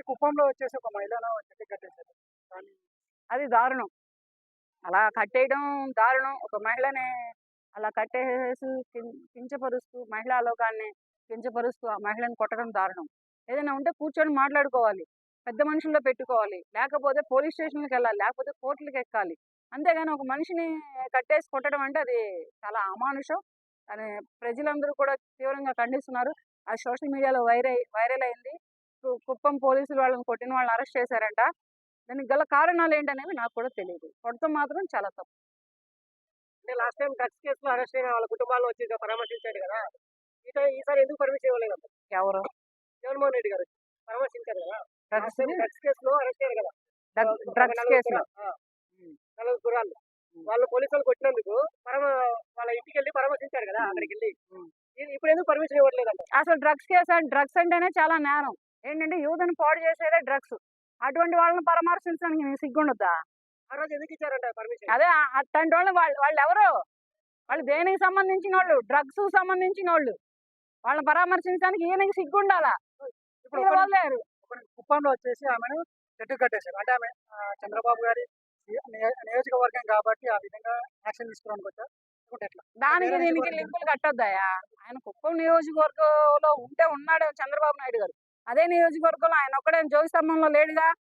ఇక్కడ కుప్పంలో వచ్చేసి ఒక మహిళను చెట్టు కట్టేశారు. దాన్ని అది దారుణం. అలా కట్టేయడం దారుణం. ఒక మహిళని అలా కట్టేసేసి కించపరుస్తూ, మహిళా లోకాన్ని కించపరుస్తూ ఆ మహిళని కొట్టడం దారుణం. ఏదైనా ఉంటే కూర్చొని మాట్లాడుకోవాలి. పెద్ద మనుషుల్లో పెట్టుకోవాలి. లేకపోతే పోలీస్ స్టేషన్‌లకి వెళ్ళాలి. లేకపోతే కోర్టులకి ఎక్కాలి. అంతేగాని ఒక మనిషిని కట్టేసి కొట్టడం అంటే అది చాలా అమానుషం. అని ప్రజలందరూ కూడా తీవ్రంగా ఖండిస్తున్నారు. అది సోషల్ మీడియాలో వైరల్ అయింది. కుప్పం పోలీసులు వాళ్ళని కొట్టిన వాళ్ళని అరెస్ట్ చేశారంట. దానికి గల కారణాలు ఏంటనేవి నాకు కూడా తెలియదు. కొడతం మాత్రం చాలా తప్పు. అంటే లాస్ట్ టైం డ్రగ్స్ కేసులో అరెస్ట్ అయిన వాళ్ళ కుటుంబాలను వచ్చి పరామర్శించాడు కదా! ఈసారి ఎందుకు పర్మిషన్ ఇవ్వలేదంట? ఎవరు జగన్మోహన్ రెడ్డి గారు పరామర్శించారు కదా! లాస్ట్ టైం డ్రగ్స్ డ్రగ్స్ కేసులో అరెస్ట్ అయ్యారు కదా! ఒక డ్రగ్స్ కేసులో నలుగురు కుర్రాళ్ళు. వాళ్ళు పోలీసులు కొట్టినందుకు వాళ్ళ ఇంటికి వెళ్ళి పరామర్శించారు కదా! అక్కడికి వెళ్ళి ఇప్పుడు ఎందుకు పర్మిషన్ ఇవ్వట్లేదంట? అసలు డ్రగ్స్ అంటేనే చాలా నేరం. ఏంటంటే యూత్ని పాడు చేసేదే డ్రగ్స్. అటువంటి వాళ్ళని పరామర్శించడానికి నీకు సిగ్గుండద్దా? ఆ రోజు ఎందుకు ఇచ్చారంట పర్మిషన్? అదే అట్లాంటి వాళ్ళు ఎవరు? వాళ్ళు దేనికి సంబంధించిన వాళ్ళు? డ్రగ్స్ సంబంధించిన వాళ్ళు. వాళ్ళని పరామర్శించడానికి ఈయనకి సిగ్గుండాలా? ఇప్పుడు మీరు వదిలేరు. కుప్పంలో వచ్చేసి ఆమెను చెట్టు కట్టేశారు. అంటే ఆమె చంద్రబాబు గారి నియోజకవర్గం కాబట్టి ఆ విధంగా యాక్షన్ తీసుకోవడానికి వచ్చా? లేకుంటే ఎట్లా? దానికి వేరే దీనికి నియోజకవర్గం లింకులు కట్టొద్దాయా? ఆయన కుప్పం నియోజకవర్గంలో ఉన్నాడు చంద్రబాబు నాయుడు గారు. అదే నియోజకవర్గంలో ఆయన ఒక్కడే జోగి స్తంభంలో లేడుగా.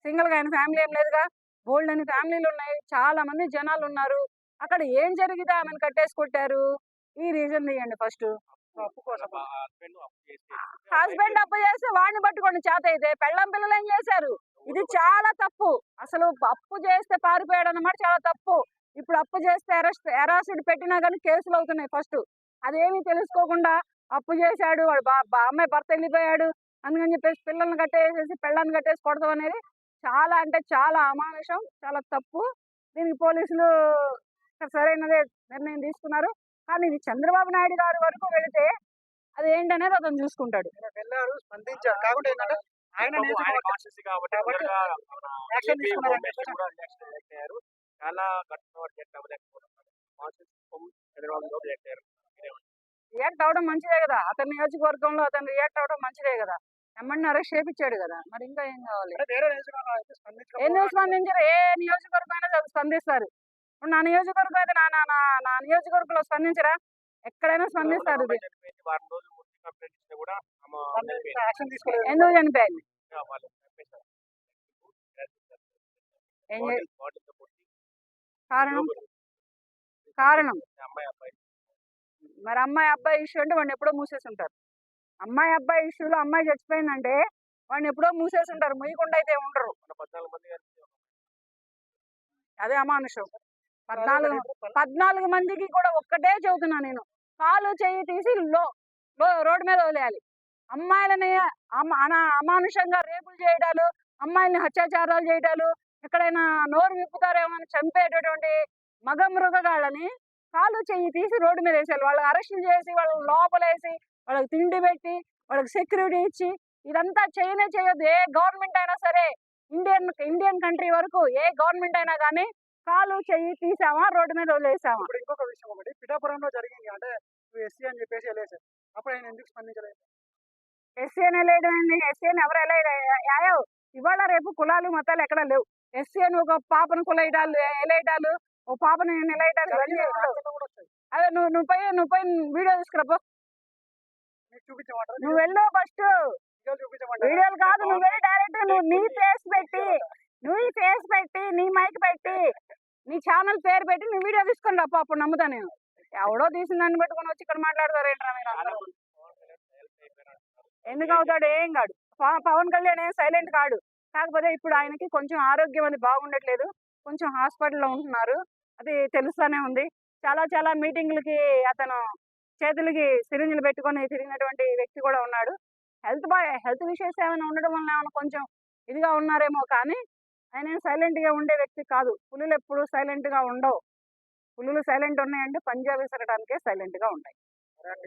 సింగిల్‌గా ఆయన ఫ్యామిలీ ఏం లేదుగా. బోల్డన్ని ఫ్యామిలీలు ఉన్నాయి. చాలా మంది జనాలు ఉన్నారు. అక్కడ ఏం జరిగితే ఆమెను కట్టేసి కొట్టారు? ఈ రీజన్ తీయండి ఫస్ట్. అప్పు కోసం. హస్బెండ్ అప్పు చేస్తే వాడిని పట్టుకోండి చేతైతే. పెళ్ళాం పిల్లలు ఏం చేశారు? ఇది చాలా తప్పు. అసలు అప్పు చేస్తే పారిపోయాడు అన్నమాట చాలా తప్పు. ఇప్పుడు అప్పు చేస్తే అరెస్ట్ పెట్టినా కానీ కేసులు అవుతున్నాయి ఫస్ట్. అదేమీ తెలుసుకోకుండా అప్పు చేశాడు వాడు అమ్మాయి భర్త వెళ్ళిపోయాడు అందుకని చెప్పేసి పిల్లల్ని కట్టేసేసి పెళ్ళాన్ని కట్టేసి కొడతాం అనేది చాలా అంటే చాలా అమానుషం, చాలా తప్పు. దీనికి పోలీసులు సరైనదే నిర్ణయం తీసుకున్నారు. కానీ ఇది చంద్రబాబు నాయుడు గారి వరకు వెళితే అది ఏంటనేది అతను చూసుకుంటాడు. వెళ్ళారు, స్పందించారు. కాకపోతే ఏంటంటే ఆయన యాక్షన్ తీసుకున్నారు. చాలా చంద్రబాబు రియాక్ట్ అవడం మంచిదే కదా. అతని నియోజకవర్గంలో అతను రియాక్ట్ అవడం మంచిదే కదా. ఎమ్మడిని అరెస్ట్ చేయించాడు కదా. మరి ఇంకా ఏం కావాలి? ఎందుకు స్పందించారు? ఏ నియోజకవర్గం అయినా స్పందిస్తారు. ఇప్పుడు నా నియోజకవర్గం అయితే నా నియోజకవర్గంలో స్పందించరా? ఎక్కడైనా స్పందిస్తారు. ఎందుకు చనిపోయింది? కారణం కారణం మరి అమ్మాయి అబ్బాయి ఇష్యూ అంటే వాడిని ఎప్పుడో మూసేసి ఉంటారు. అమ్మాయి అబ్బాయి ఇష్యూలో అమ్మాయి చచ్చిపోయిందంటే వాడిని ఎప్పుడో మూసేసి ఉంటారు. ముయ్యకుండా అయితే ఉండరు. అదే అమానుషం. 14 మందికి కూడా ఒక్కటే చెబుతున్నా నేను. కాలు చెయ్యి తీసి రోడ్డు మీద వదిలేయాలి. అమ్మాయిలని అమానుషంగా రేపులు చేయడాలు, అమ్మాయిల్ని హత్యాచారాలు చేయడాలు, ఎక్కడైనా నోరు విప్పుతారేమో అని చంపేటటువంటి మగ మృగగాళ్ళని కాలు చెయ్యి తీసి రోడ్డు మీద వేసేయాలి. వాళ్ళకి అరెస్టులు చేసి వాళ్ళని లోపలేసి వాళ్ళకి తిండి పెట్టి వాళ్ళకి సెక్యూరిటీ ఇచ్చి ఇదంతా చేయొద్దు. ఏ గవర్నమెంట్ అయినా సరే ఇండియన్ కంట్రీ వరకు ఏ గవర్నమెంట్ అయినా కానీ కాలు చెయ్యి తీసామా రోడ్డు మీద వదిలేసామా. ఇప్పుడు ఇంకొక విషయం ఒకటి పిఠాపురంలో జరిగింది. అంటే ఎస్సీ అని చెప్పేసి వెళ్ళేసారు. అప్పుడు ఆయన ఎందుకు స్పందించలేదు? ఎస్సీ అని వెళ్ళేయడం ఏంటి? ఎస్సీ అని ఎవరు ఎలా ఇవాళ రేపు కులాలు మతాలు ఎక్కడ లేవు. ఎస్సీ అని ఒక పాపను ఎలేయటాలు ఒక పాపను నిలయటాలు ఇవన్నీ అదే నువ్వు పోయి వీడియో తీసుకురాపో. నువ్వు వెళ్ళు ఫస్ట్. వీడియోలు కాదు, నువ్వు వెళ్ళి డైరెక్ట్ నీ ఫేస్ పెట్టి నీ మైక్ పెట్టి నీ ఛానల్ పేరు పెట్టి నువ్వు వీడియో తీసుకొని రాపో. అప్పుడు నమ్ముతా నేను. ఎవడో తీసిన దాన్ని పెట్టుకొని వచ్చి ఇక్కడ మాట్లాడతారు ఏంట్రా మీరు అందరూ? ఎందుకు అవుతాడు? ఏం కాడు. పవన్ కళ్యాణ్ ఏం సైలెంట్ కాడు. కాకపోతే ఇప్పుడు ఆయనకి కొంచెం ఆరోగ్యం అది బాగుండట్లేదు. కొంచెం హాస్పిటల్లో ఉంటున్నారు. అది తెలుస్తానే ఉంది. చాలా మీటింగ్లకి అతను చేతులకి సిరింజ్లు పెట్టుకొని తిరిగినటువంటి వ్యక్తి కూడా ఉన్నాడు. హెల్త్ విషయస్ ఏమైనా ఉండడం వల్ల ఏమైనా కొంచెం ఇదిగా ఉన్నారేమో కానీ ఆయన సైలెంట్గా ఉండే వ్యక్తి కాదు. పులులు ఎప్పుడు సైలెంట్గా ఉండవు. పులులు సైలెంట్ ఉన్నాయంటే పంజాబీ సరటానికే సైలెంట్గా ఉంటాయి.